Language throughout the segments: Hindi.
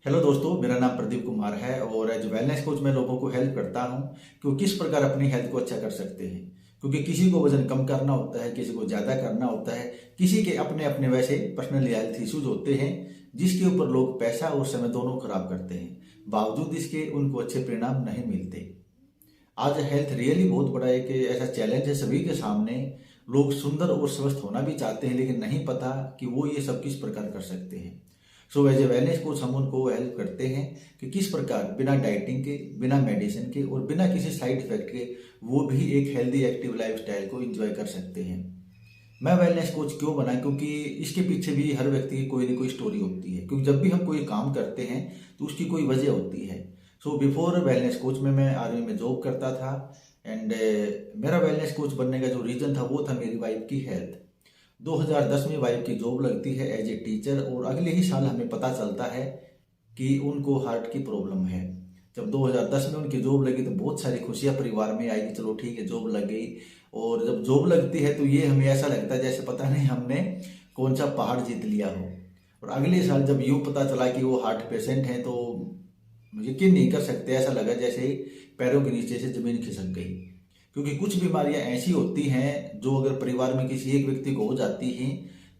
हेलो दोस्तों, मेरा नाम प्रदीप कुमार है और एज वेलनेस कोच मैं लोगों को हेल्प करता हूं कि वो किस प्रकार अपनी हेल्थ को अच्छा कर सकते हैं। क्योंकि किसी को वजन कम करना होता है, किसी को ज़्यादा करना होता है, किसी के अपने अपने वैसे पर्सनल हेल्थ इश्यूज होते हैं जिसके ऊपर लोग पैसा और समय दोनों खराब करते हैं। बावजूद इसके उनको अच्छे परिणाम नहीं मिलते। आज हेल्थ रियली बहुत बड़ा एक ऐसा चैलेंज है सभी के सामने। लोग सुंदर और स्वस्थ होना भी चाहते हैं लेकिन नहीं पता कि वो ये सब किस प्रकार कर सकते हैं। So as a wellness coach हम उनको हेल्प करते हैं कि किस प्रकार बिना डाइटिंग के, बिना मेडिसिन के और बिना किसी साइड इफेक्ट के वो भी एक हेल्दी एक्टिव लाइफस्टाइल को एंजॉय कर सकते हैं। मैं वेलनेस कोच क्यों बना, क्योंकि इसके पीछे भी हर व्यक्ति की कोई ना कोई स्टोरी होती है। क्योंकि जब भी हम कोई काम करते हैं तो उसकी कोई वजह होती है। सो बिफोर वेलनेस कोच में मैं आर्मी में जॉब करता था एंड मेरा वेलनेस कोच बनने का जो रीज़न था वो था मेरी वाइफ की हेल्थ। 2010 में वाइफ की जॉब लगती है एज ए टीचर और अगले ही साल हमें पता चलता है कि उनको हार्ट की प्रॉब्लम है। जब 2010 में उनकी जॉब लगी तो बहुत सारी खुशियां परिवार में आई कि चलो ठीक है जॉब लग गई। और जब जॉब लगती है तो ये हमें ऐसा लगता है जैसे पता नहीं हमने कौन सा पहाड़ जीत लिया हो। और अगले साल जब यूं पता चला कि वो हार्ट पेशेंट हैं तो यकीन नहीं कर सकते, ऐसा लगा जैसे ही पैरों के नीचे से जमीन खिसक गई। क्योंकि कुछ बीमारियां ऐसी होती हैं जो अगर परिवार में किसी एक व्यक्ति को हो जाती हैं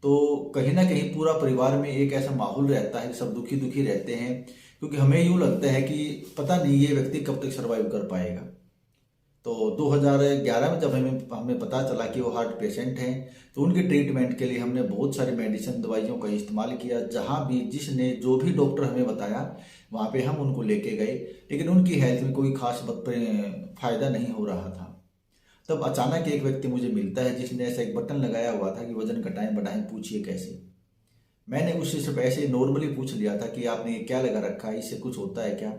तो कहीं ना कहीं पूरा परिवार में एक ऐसा माहौल रहता है कि सब दुखी दुखी रहते हैं। क्योंकि हमें यूं लगता है कि पता नहीं ये व्यक्ति कब तक सरवाइव कर पाएगा। तो 2011 में जब हमें हमें पता चला कि वो हार्ट पेशेंट हैं तो उनके ट्रीटमेंट के लिए हमने बहुत सारी मेडिसिन दवाइयों का इस्तेमाल किया। जहाँ भी जिसने जो भी डॉक्टर हमें बताया वहाँ पे हम उनको लेके गए, लेकिन उनकी हेल्थ में कोई खास फायदा नहीं हो रहा था। तब अचानक एक व्यक्ति मुझे मिलता है जिसने ऐसा एक बटन लगाया हुआ था कि वजन घटाएं बढ़ाएं पूछिए कैसे। मैंने उससे सिर्फ ऐसे नॉर्मली पूछ लिया था कि आपने ये क्या लगा रखा है, इससे कुछ होता है क्या।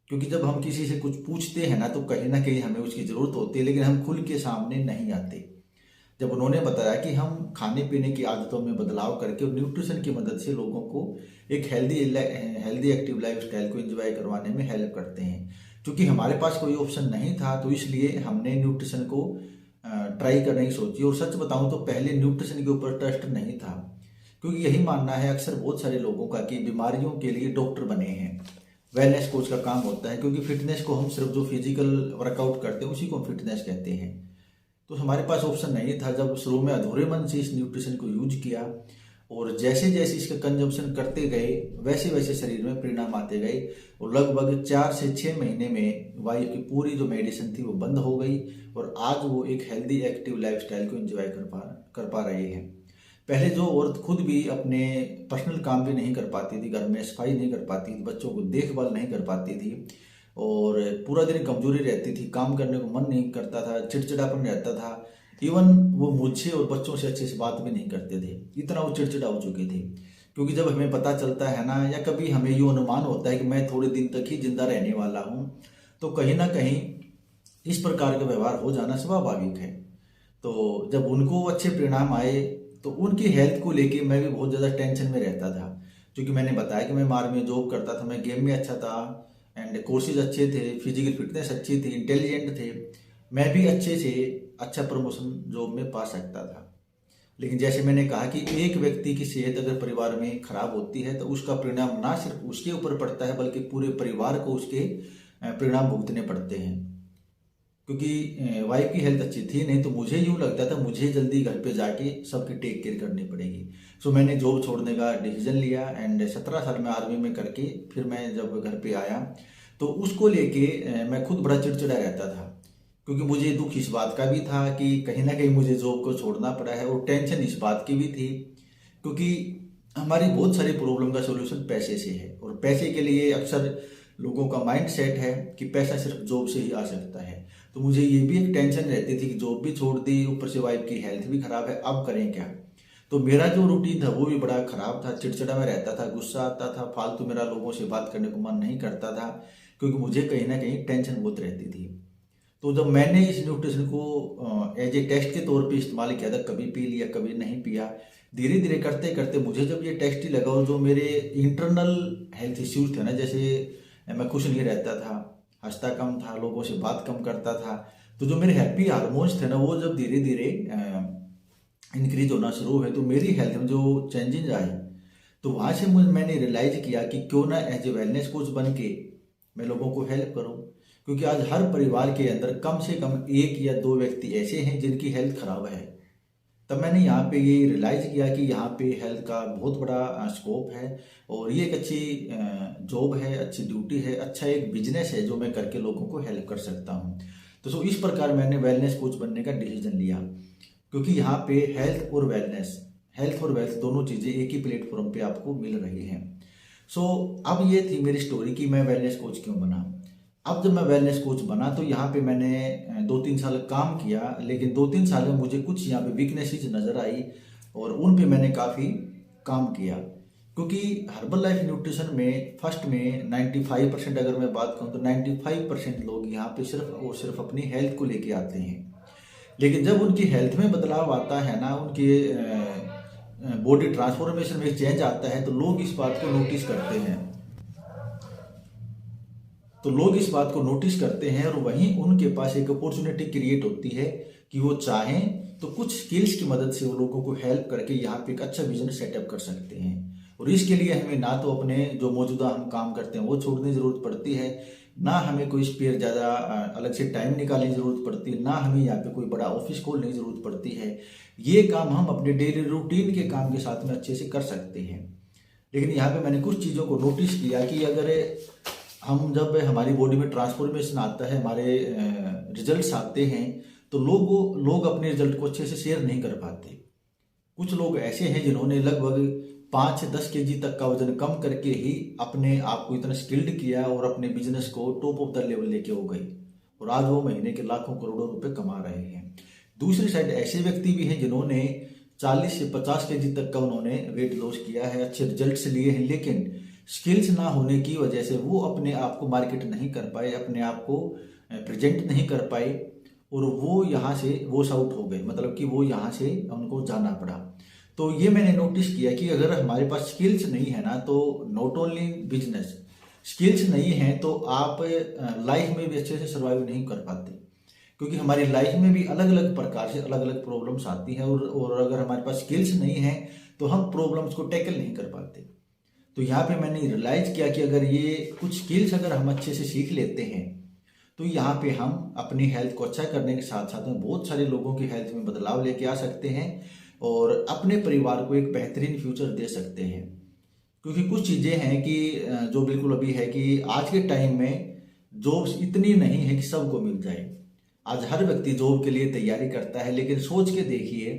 क्योंकि जब हम किसी से कुछ पूछते हैं ना कहीं हमें उसकी ज़रूरत होती है, लेकिन हम खुल के सामने नहीं आते। जब उन्होंने बताया कि हम खाने पीने की आदतों में बदलाव करके और न्यूट्रिशन की मदद से लोगों को एक हेल्दी एक्टिव लाइफ स्टाइल को एंजॉय करवाने में हेल्प करते हैं। क्योंकि हमारे पास कोई ऑप्शन नहीं था तो इसलिए हमने न्यूट्रिशन को ट्राई करने की सोची। और सच बताऊं तो पहले न्यूट्रिशन के ऊपर ट्रस्ट नहीं था। क्योंकि यही मानना है अक्सर बहुत सारे लोगों का कि बीमारियों के लिए डॉक्टर बने हैं। वेलनेस कोच का काम होता है, क्योंकि फिटनेस को हम सिर्फ जो फिजिकल वर्कआउट करते हैं उसी को फिटनेस कहते हैं। तो हमारे पास ऑप्शन नहीं था। जब शुरू में अधूरे मन से इस न्यूट्रिशन को यूज किया और जैसे जैसे इसका कंजम्पशन करते गए वैसे वैसे शरीर में परिणाम आते गए। और लगभग 4 से 6 महीने में वाइफ की पूरी जो मेडिसिन थी वो बंद हो गई और आज वो एक हेल्दी एक्टिव लाइफस्टाइल को एंजॉय कर पा रहे हैं। पहले जो औरत खुद भी अपने पर्सनल काम भी नहीं कर पाती थी, घर में सफाई नहीं कर पाती थी, बच्चों को देखभाल नहीं कर पाती थी और पूरा दिन कमजोरी रहती थी, काम करने को मन नहीं करता था, चिड़चिड़ापन रहता था। इवन वो मुझसे और बच्चों से अच्छे से बात भी नहीं करते थे, इतना वो चिड़चिड़ा हो चुके थे। क्योंकि जब हमें पता चलता है ना, या कभी हमें ये अनुमान होता है कि मैं थोड़े दिन तक ही जिंदा रहने वाला हूँ, तो कहीं ना कहीं इस प्रकार का व्यवहार हो जाना स्वाभाविक है। तो जब उनको अच्छे परिणाम आए तो उनकी हेल्थ को लेके मैं भी बहुत ज़्यादा टेंशन में रहता था। क्योंकि मैंने बताया कि मैं आर्मी में जॉब करता था, मैं गेम में अच्छा था एंड कोर्सेज अच्छे थे, फिजिकल फिटनेस अच्छी थी, इंटेलिजेंट थे, मैं भी अच्छे से अच्छा प्रमोशन जॉब में पा सकता था। लेकिन जैसे मैंने कहा कि एक व्यक्ति की सेहत अगर परिवार में खराब होती है तो उसका परिणाम ना सिर्फ उसके ऊपर पड़ता है बल्कि पूरे परिवार को उसके परिणाम भुगतने पड़ते हैं। क्योंकि वाइफ की हेल्थ अच्छी थी नहीं तो मुझे यूँ लगता था मुझे जल्दी घर पे जाके सबकी टेक केयर करनी पड़ेगी। सो मैंने जॉब छोड़ने का डिसीजन लिया एंड 17 साल में आर्मी में करके फिर मैं जब घर पे आया तो उसको लेके मैं खुद बड़ा चिड़चिड़ा रहता था। क्योंकि मुझे दुख इस बात का भी था कि कहीं ना कहीं मुझे जॉब को छोड़ना पड़ा है और टेंशन इस बात की भी थी क्योंकि हमारी बहुत सारी प्रॉब्लम का सोल्यूशन पैसे से है और पैसे के लिए अक्सर लोगों का माइंड सेट है कि पैसा सिर्फ जॉब से ही आ सकता है। तो मुझे ये भी एक टेंशन रहती थी कि जॉब भी छोड़ दी, ऊपर से वाइफ की हेल्थ भी खराब है, अब करें क्या। तो मेरा जो रूटीन था वो भी बड़ा खराब था, चिड़चिड़ा में रहता था, गुस्सा आता था, फालतू मेरा लोगों से बात करने को मन नहीं करता था क्योंकि मुझे कहीं ना कहीं टेंशन बहुत रहती थी। तो जब मैंने इस न्यूट्रिशन को एज ए टेस्ट के तौर पे इस्तेमाल किया था, कभी पी लिया कभी नहीं पिया, धीरे धीरे करते करते मुझे जब ये टेस्ट ही लगा और जो मेरे इंटरनल हेल्थ इश्यूज थे ना, जैसे मैं खुश नहीं रहता था, हंसता कम था, लोगों से बात कम करता था, तो जो मेरे हैप्पी हार्मोन्स थे ना वो जब धीरे धीरे इंक्रीज होना शुरू हुए तो मेरी हेल्थ में जो चेंजेस आए तो वहाँ से मैंने रियलाइज किया कि क्यों ना एज ए वेलनेस कोच बन के मैं लोगों को हेल्प करूँ, क्योंकि आज हर परिवार के अंदर कम से कम 1 या 2 व्यक्ति ऐसे हैं जिनकी हेल्थ खराब है। तब मैंने यहाँ पे ये रियलाइज़ किया कि यहाँ पे हेल्थ का बहुत बड़ा स्कोप है और ये एक अच्छी जॉब है, अच्छी ड्यूटी है, अच्छा एक बिजनेस है जो मैं करके लोगों को हेल्प कर सकता हूँ। तो इस प्रकार मैंने वेलनेस कोच बनने का डिसीजन लिया, क्योंकि यहाँ पे हेल्थ और वेल्थ दोनों चीज़ें एक ही प्लेटफॉर्म पे आपको मिल रही हैं। अब ये थी मेरी स्टोरी कि मैं वेलनेस कोच क्यों बना। अब जब मैं वेलनेस कोच बना तो यहाँ पे मैंने 2-3 साल काम किया, लेकिन 2-3 साल में मुझे कुछ यहाँ पे वीकनेसेस नज़र आई और उन पे मैंने काफ़ी काम किया। क्योंकि हर्बल लाइफ न्यूट्रिशन में फर्स्ट में 95% अगर मैं बात करूँ तो 95% लोग यहाँ पे सिर्फ और सिर्फ अपनी हेल्थ को लेके आते हैं, लेकिन जब उनकी हेल्थ में बदलाव आता है ना, उनके बॉडी ट्रांसफॉर्मेशन में चेंज आता है, तो लोग इस बात को नोटिस करते हैं और वहीं उनके पास एक अपॉर्चुनिटी क्रिएट होती है कि वो चाहें तो कुछ स्किल्स की मदद से वो लोगों को हेल्प करके यहाँ पे एक अच्छा बिजनेस सेटअप कर सकते हैं। और इसके लिए हमें ना तो अपने जो मौजूदा हम काम करते हैं वो छोड़ने की ज़रूरत पड़ती है, ना हमें कोई स्पेयर ज़्यादा अलग से टाइम निकालने की ज़रूरत पड़ती है, ना हमें यहाँ पे कोई बड़ा ऑफिस खोलने की ज़रूरत पड़ती है। ये काम हम अपने डेली रूटीन के काम के साथ में अच्छे से कर सकते हैं। लेकिन यहाँ पे मैंने कुछ चीज़ों को नोटिस किया कि अगर हम जब हमारी बॉडी में ट्रांसफॉर्मेशन आता है, हमारे रिजल्ट्स आते हैं, तो लोग अपने रिजल्ट को अच्छे से शेयर नहीं कर पाते। कुछ लोग ऐसे हैं जिन्होंने लगभग 5 से 10 केजी तक का वजन कम करके ही अपने आप को इतना स्किल्ड किया और अपने बिजनेस को टॉप ऑफ द लेवल लेके हो गए और आज वो महीने के लाखों करोड़ों रुपए कमा रहे हैं। दूसरी साइड ऐसे व्यक्ति भी हैं जिन्होंने 40 से 50 केजी तक का उन्होंने वेट लॉस किया है, अच्छे रिजल्ट्स लिए हैं, लेकिन स्किल्स ना होने की वजह से वो अपने आप को मार्केट नहीं कर पाए, अपने आप को प्रेजेंट नहीं कर पाए और वो यहाँ से वॉश आउट हो गए, मतलब कि वो यहाँ से उनको जाना पड़ा। तो ये मैंने नोटिस किया कि अगर हमारे पास स्किल्स नहीं है ना, तो नॉट ओनली बिजनेस, स्किल्स नहीं है तो आप लाइफ में भी अच्छे से सर्वाइव नहीं कर पाते, क्योंकि हमारी लाइफ में भी अलग अलग प्रकार से अलग अलग प्रॉब्लम्स आती हैं और अगर हमारे पास स्किल्स नहीं है तो हम प्रॉब्लम्स को टैकल नहीं कर पाते। तो यहाँ पे मैंने रियलाइज किया कि अगर ये कुछ स्किल्स अगर हम अच्छे से सीख लेते हैं तो यहाँ पे हम अपनी हेल्थ को अच्छा करने के साथ साथ में बहुत सारे लोगों की हेल्थ में बदलाव लेके आ सकते हैं और अपने परिवार को एक बेहतरीन फ्यूचर दे सकते हैं। क्योंकि कुछ चीज़ें हैं कि जो बिल्कुल अभी है कि आज के टाइम में जॉब्स इतनी नहीं है कि सबको मिल जाए। आज हर व्यक्ति जॉब के लिए तैयारी करता है, लेकिन सोच के देखिए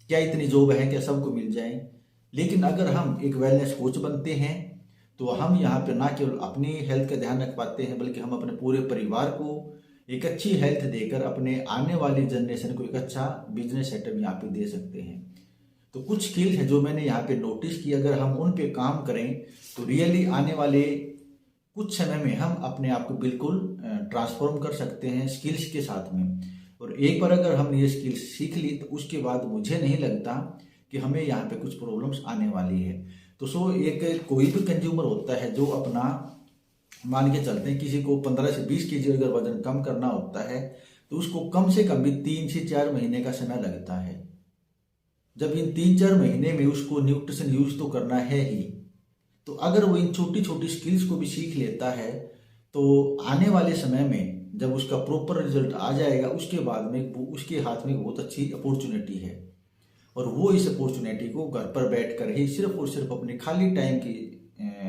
क्या इतनी जॉब है क्या सबको मिल जाए। लेकिन अगर हम एक वेलनेस कोच बनते हैं तो हम यहाँ पे ना केवल अपनी हेल्थ का ध्यान रख पाते हैं, बल्कि हम अपने पूरे परिवार को एक अच्छी हेल्थ देकर अपने आने वाली जनरेशन को एक अच्छा बिजनेस सेटअप यहाँ पे दे सकते हैं। तो कुछ स्किल है जो मैंने यहाँ पे नोटिस की, अगर हम उन पे काम करें तो रियली आने वाले कुछ समय में हम अपने आप को बिल्कुल ट्रांसफॉर्म कर सकते हैं स्किल्स के साथ में। और एक बार अगर हमने ये स्किल्स सीख ली तो उसके बाद मुझे नहीं लगता कि हमें यहाँ पे कुछ प्रॉब्लम्स आने वाली है। तो एक कोई भी कंज्यूमर होता है जो अपना मान के चलते हैं किसी को 15 से 20 केजी अगर वजन कम करना होता है तो उसको कम से कम भी 3 से 4 महीने का समय लगता है। जब इन 3-4 महीने में उसको न्यूट्रिशन यूज तो करना है ही, तो अगर वो इन छोटी छोटी स्किल्स को भी सीख लेता है तो आने वाले समय में जब उसका प्रॉपर रिजल्ट आ जाएगा उसके बाद में उसके हाथ में बहुत अच्छी अपॉर्चुनिटी है और वो इस अपॉर्चुनिटी को घर पर बैठकर ही सिर्फ और सिर्फ अपने खाली टाइम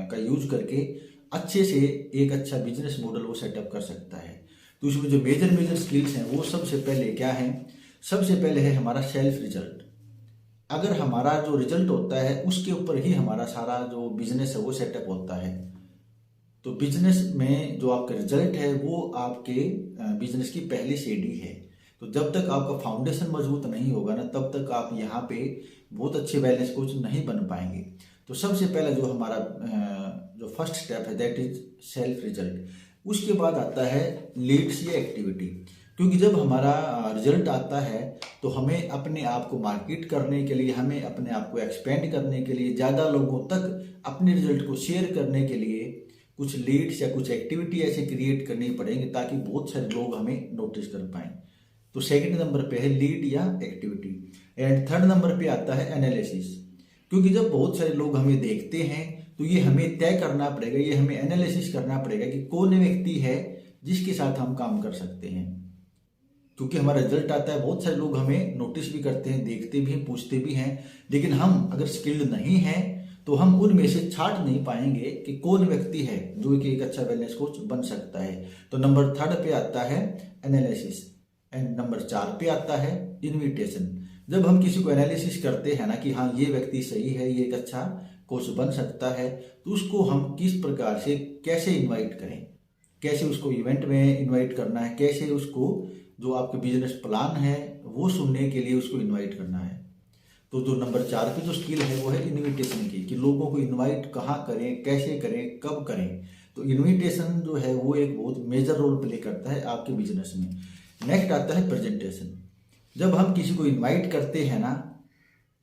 का यूज करके अच्छे से एक अच्छा बिजनेस मॉडल वो सेटअप कर सकता है। तो इसमें जो मेजर स्किल्स हैं वो सबसे पहले क्या है, सबसे पहले है हमारा सेल्फ रिजल्ट। अगर हमारा जो रिजल्ट होता है उसके ऊपर ही हमारा सारा जो बिजनेस है वो सेटअप होता है। तो बिजनेस में जो आपका रिजल्ट है वो आपके बिजनेस की पहली सीढ़ी है। तो जब तक आपका फाउंडेशन मजबूत नहीं होगा ना, तब तक आप यहाँ पे बहुत अच्छे वेलनेस कोच नहीं बन पाएंगे। तो सबसे पहला जो हमारा जो फर्स्ट स्टेप है दैट इज सेल्फ रिजल्ट। उसके बाद आता है लीड्स या एक्टिविटी, क्योंकि जब हमारा रिजल्ट आता है तो हमें अपने आप को मार्केट करने के लिए, हमें अपने आप को एक्सपेंड करने के लिए, ज़्यादा लोगों तक अपने रिजल्ट को शेयर करने के लिए कुछ लीड्स या कुछ एक्टिविटी ऐसे क्रिएट करनी पड़ेंगे ताकि बहुत सारे लोग हमें नोटिस कर पाएं। तो सेकंड नंबर पे है लीड या एक्टिविटी। एंड थर्ड नंबर पे आता है एनालिसिस। क्योंकि जब बहुत सारे लोग हमें देखते हैं तो ये हमें तय करना पड़ेगा, ये हमें एनालिसिस करना पड़ेगा कि कौन व्यक्ति है जिसके साथ हम काम कर सकते हैं। क्योंकि हमारा रिजल्ट आता है, बहुत सारे लोग हमें नोटिस भी करते हैं, देखते भी हैं, पूछते भी हैं, लेकिन हम अगर स्किल्ड नहीं हैं तो हम उनमें से छांट नहीं पाएंगे कि कौन व्यक्ति है जो कि एक अच्छा वेलनेस कोच बन सकता है। तो नंबर 3 पे आता है एनालिसिस एंड नंबर 4 पे आता है इन्विटेशन। जब हम किसी को एनालिसिस करते हैं ना कि हाँ ये व्यक्ति सही है, ये एक अच्छा कोच बन सकता है, तो उसको हम किस प्रकार से कैसे इन्वाइट करें, कैसे उसको इवेंट में इन्वाइट करना है, कैसे उसको जो आपके बिजनेस प्लान है वो सुनने के लिए उसको इन्वाइट करना है। तो जो नंबर 4 की जो स्किल है वो है इन्विटेशन की, कि लोगों को इन्वाइट कहाँ करें, कैसे करें, कब करें। तो इन्विटेशन जो है वो एक बहुत मेजर रोल प्ले करता है आपके बिजनेस में। नेक्स्ट आता है प्रेजेंटेशन। जब हम किसी को इन्वाइट करते हैं ना,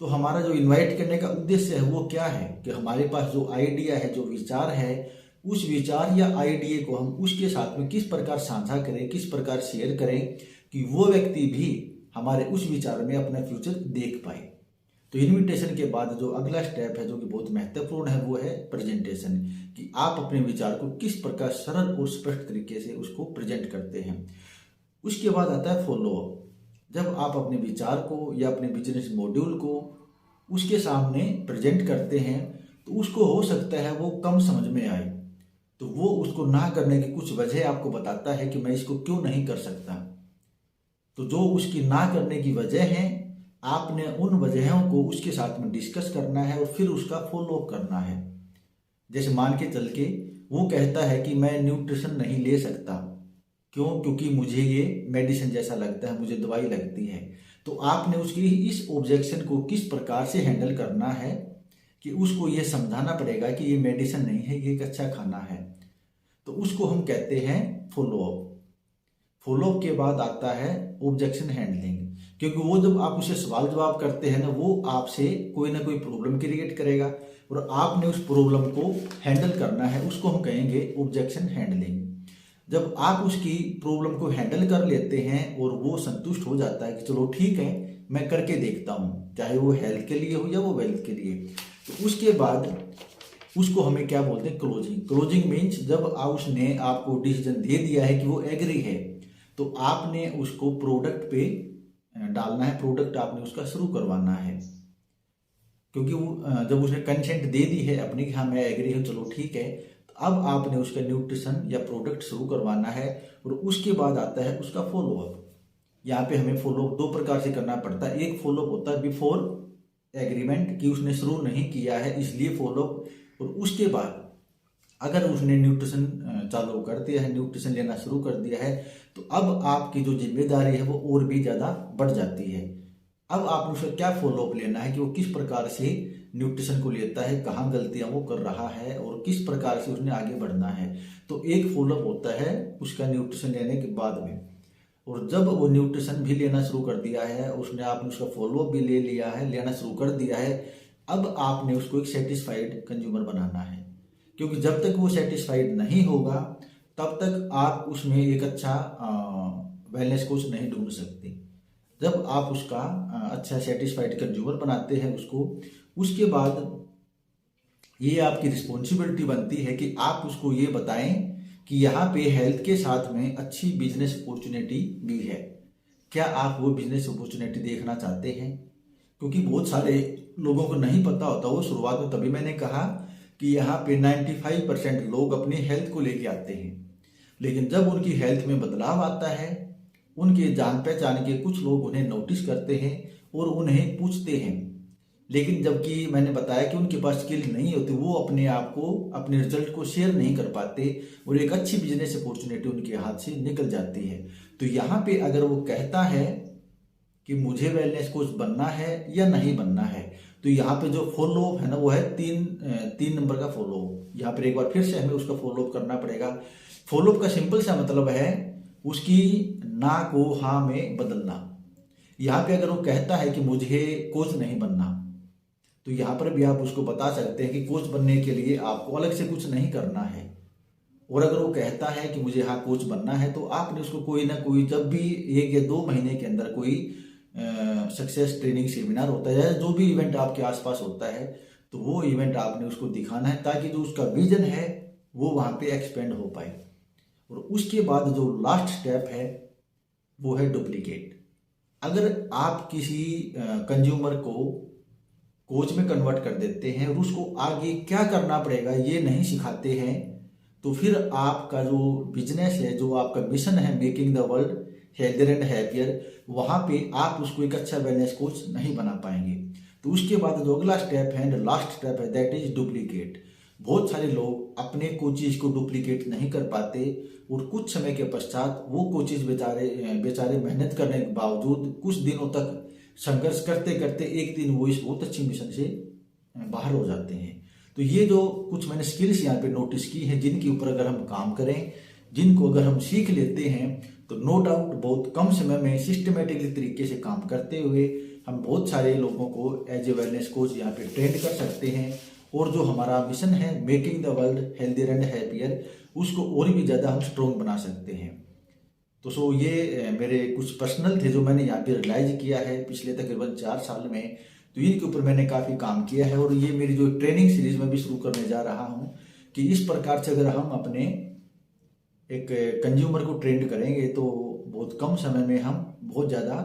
तो हमारा जो इन्वाइट करने का उद्देश्य है वो क्या है, कि हमारे पास जो आइडिया है, जो विचार है, उस विचार या आइडिया को हम उसके साथ में किस प्रकार साझा करें, किस प्रकार शेयर करें कि वो व्यक्ति भी हमारे उस विचार में अपना फ्यूचर देख पाए। तो इन्विटेशन के बाद जो अगला स्टेप है जो कि बहुत महत्वपूर्ण है वो है प्रेजेंटेशन, कि आप अपने विचार को किस प्रकार सरल और स्पष्ट तरीके से उसको प्रेजेंट करते हैं। उसके बाद आता है फॉलोअप। जब आप अपने विचार को या अपने बिजनेस मॉड्यूल को उसके सामने प्रेजेंट करते हैं तो उसको हो सकता है वो कम समझ में आए, तो वो उसको ना करने की कुछ वजह आपको बताता है कि मैं इसको क्यों नहीं कर सकता। तो जो उसकी ना करने की वजह है, आपने उन वजहों को उसके साथ में डिस्कस करना है और फिर उसका फॉलोअप करना है। जैसे मान के चल के वो कहता है कि मैं न्यूट्रिशन नहीं ले सकता, क्यों? क्योंकि मुझे ये मेडिसिन जैसा लगता है, मुझे दवाई लगती है। तो आपने उसकी इस ऑब्जेक्शन को किस प्रकार से हैंडल करना है कि उसको ये समझाना पड़ेगा कि ये मेडिसिन नहीं है, ये एक अच्छा खाना है। तो उसको हम कहते हैं फॉलोअप। फॉलोअप के बाद आता है ऑब्जेक्शन हैंडलिंग, क्योंकि वो जब आप उसे सवाल जवाब करते हैं ना, वो आपसे कोई ना कोई प्रॉब्लम क्रिएट करेगा और आपने उस प्रॉब्लम को हैंडल करना है, उसको हम कहेंगे ऑब्जेक्शन हैंडलिंग। जब आप उसकी प्रॉब्लम को हैंडल कर लेते हैं और वो संतुष्ट हो जाता है कि चलो ठीक है मैं करके देखता हूँ, चाहे वो हेल्थ के लिए हो या वो वेल्थ के लिए, तो उसके बाद उसको हमें क्या बोलते हैं, क्लोजिंग। क्लोजिंग मीन्स जब उसने आपको डिसीजन दे दिया है कि वो एग्री है, तो आपने उसको प्रोडक्ट पे डालना है, प्रोडक्ट आपने उसका शुरू करवाना है। क्योंकि वो जब उसने कंसेंट दे दी है अपनी कि हाँ मैं एग्री हूँ, चलो ठीक है, तो अब आपने उसका न्यूट्रिशन या प्रोडक्ट शुरू करवाना है। और उसके बाद आता है उसका फॉलोअप। यहाँ पे हमें फॉलोअप 2 प्रकार से करना पड़ता है। एक फॉलोअप होता है बिफोर एग्रीमेंट, कि उसने शुरू नहीं किया है इसलिए फॉलोअप, और उसके बाद अगर उसने न्यूट्रिशन चालू कर दिया है, न्यूट्रिशन लेना शुरू कर दिया है, तो अब आपकी जो जिम्मेदारी है वो और भी ज़्यादा बढ़ जाती है। अब आपने उसका क्या फॉलोअप लेना है कि वो किस प्रकार से न्यूट्रिशन को लेता है, कहाँ गलतियाँ वो कर रहा है और किस प्रकार से उसने आगे बढ़ना है। तो एक फॉलोअप होता है उसका न्यूट्रिशन लेने के बाद में, और जब वो न्यूट्रिशन भी लेना शुरू कर दिया है, उसने आपने उसका फॉलोअप भी ले लिया है, लेना शुरू कर दिया है, अब आपने उसको एक सेटिस्फाइड कंज्यूमर बनाना है। क्योंकि जब तक वो सेटिस्फाइड नहीं होगा तब तक आप उसमें एक अच्छा वेलनेस कोच नहीं ढूंढ सकते। जब आप उसका अच्छा सेटिस्फाइड कंज्यूमर बनाते हैं उसको, उसके बाद ये आपकी रिस्पॉन्सिबिलिटी बनती है कि आप उसको ये बताएं कि यहाँ पे हेल्थ के साथ में अच्छी बिजनेस अपॉर्चुनिटी भी है, क्या आप वो बिजनेस अपॉर्चुनिटी देखना चाहते हैं? क्योंकि बहुत सारे लोगों को नहीं पता होता। वो शुरुआत में तभी मैंने कहा कि यहाँ पे 95% लोग अपनी हेल्थ को लेके आते हैं, लेकिन जब उनकी हेल्थ में बदलाव आता है, उनके जान पहचान के कुछ लोग उन्हें नोटिस करते हैं और उन्हें पूछते हैं, लेकिन जबकि मैंने बताया कि उनके पास स्किल नहीं होती, वो अपने आप को, अपने रिजल्ट को शेयर नहीं कर पाते और एक अच्छी बिजनेस अपॉर्चुनिटी उनके हाथ से निकल जाती है। तो यहाँ पे अगर वो कहता है कि मुझे वेलनेस कोच बनना है या नहीं बनना है, तो यहाँ पे जो फॉलोअप है ना वो है 3 नंबर का फॉलोअप। यहाँ पर एक बार फिर से हमें उसका फॉलोअप करना पड़ेगा। फॉलोअप का सिंपल सा मतलब है उसकी ना को हाँ में बदलना। यहाँ पे अगर वो कहता है कि मुझे कोच नहीं बनना, तो यहाँ पर भी आप उसको बता सकते हैं कि कोच बनने के लिए आपको अलग से कुछ नहीं करना है। और अगर वो कहता है कि मुझे हाँ कोच बनना है, तो आपने उसको कोई ना कोई, जब भी 1 या 2 महीने के अंदर कोई सक्सेस ट्रेनिंग सेमिनार होता है या जो भी इवेंट आपके आसपास होता है, तो वो इवेंट आपने उसको दिखाना है ताकि जो उसका विजन है वो वहाँ पे एक्सपेंड हो पाए। और उसके बाद जो लास्ट स्टेप है वो है डुप्लीकेट। अगर आप किसी कंज्यूमर को कोच में कन्वर्ट कर देते हैं और उसको आगे क्या करना पड़ेगा ये नहीं सिखाते हैं, तो फिर आपका जो बिजनेस है, जो आपका मिशन है making the world healthier and happier, वहाँ पे आप उसको एक अच्छा वेलनेस कोच नहीं बना पाएंगे। तो उसके बाद जो अगला स्टेप है एंड लास्ट स्टेप है दैट इज डुप्लीकेट। बहुत सारे लोग अपने कोचेज को डुप्लीकेट नहीं कर पाते और कुछ समय के पश्चात वो कोचेज बेचारे मेहनत करने के बावजूद कुछ दिनों तक संघर्ष करते करते एक दिन वो इस बहुत अच्छी मिशन से बाहर हो जाते हैं। तो ये जो कुछ मैंने स्किल्स यहाँ पे नोटिस की हैं जिनके ऊपर अगर हम काम करें, जिनको अगर हम सीख लेते हैं, तो नो डाउट बहुत कम समय में सिस्टमेटिकली तरीके से काम करते हुए हम बहुत सारे लोगों को एज ए वेलनेस कोच यहाँ पे ट्रेंड कर सकते हैं। और जो हमारा मिशन है making the world healthier and happier, उसको और भी ज़्यादा हम स्ट्रॉन्ग बना सकते हैं। तो ये मेरे कुछ पर्सनल थे जो मैंने यहाँ पे रियलाइज किया है पिछले तकरीबन 4 साल में। तो इनके ऊपर मैंने काफ़ी काम किया है और ये मेरी जो ट्रेनिंग सीरीज में भी शुरू करने जा रहा हूँ कि इस प्रकार से अगर हम अपने एक कंज्यूमर को ट्रेंड करेंगे तो बहुत कम समय में हम बहुत ज़्यादा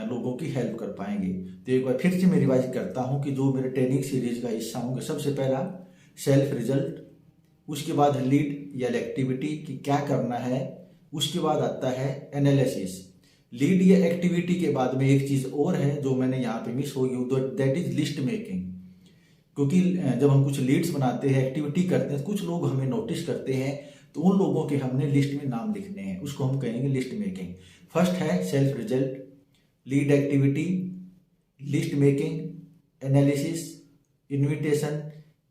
लोगों की हेल्प कर पाएंगे। तो एक बार फिर से मैं रिवाइज करता हूँ कि जो मेरे ट्रेनिंग सीरीज का हिस्सा होंगे, सबसे पहला सेल्फ रिजल्ट, उसके बाद लीड या एक्टिविटी कि क्या करना है, उसके बाद आता है एनालिसिस। लीड या एक्टिविटी के बाद में एक चीज़ और है जो मैंने यहाँ पे मिस होगी, दैट इज लिस्ट मेकिंग। क्योंकि जब हम कुछ लीड्स बनाते हैं, एक्टिविटी करते हैं, कुछ लोग हमें नोटिस करते हैं, तो उन लोगों के हमने लिस्ट में नाम लिखने हैं, उसको हम कहेंगे लिस्ट मेकिंग। फर्स्ट है self result, lead activity, list making, analysis, invitation,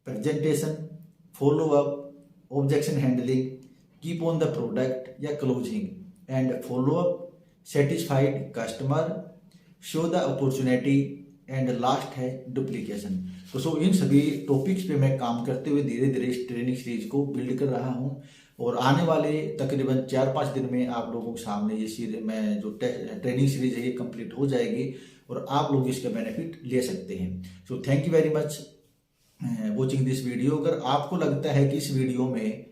presentation, follow up, objection handling, keep on the product या closing, and follow up, satisfied customer, show the opportunity, and last है डुप्लीकेशन। तो इन सभी टॉपिक्स पे मैं काम करते हुए धीरे धीरे इस ट्रेनिंग सीरीज को बिल्ड कर रहा हूँ और आने वाले तकरीबन 4-5 दिन में आप लोगों के सामने ये सीरीज में जो ट्रेनिंग सीरीज है ये कंप्लीट हो जाएगी और आप लोग इसका बेनिफिट ले सकते हैं। So thank you very much watching this video. अगर आपको लगता है कि इस वीडियो में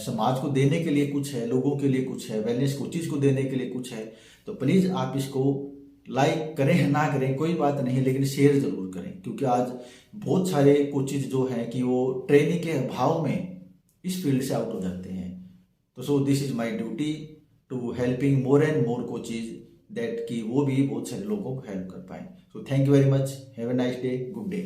समाज को देने के लिए कुछ है, लोगों के लिए कुछ है, वेलनेस कोचेज को देने के लिए कुछ है, तो प्लीज़ आप इसको लाइक करें ना करें कोई बात नहीं, लेकिन शेयर जरूर करें। क्योंकि आज बहुत सारे कोचेज जो हैं कि वो ट्रेनिंग के अभाव में इस फील्ड से आउट हो जाते हैं। तो so this is my duty to helping more and more coaches that कि वो भी बहुत सारे लोगों को हेल्प कर पाए। So thank you very much, have a nice day, good day.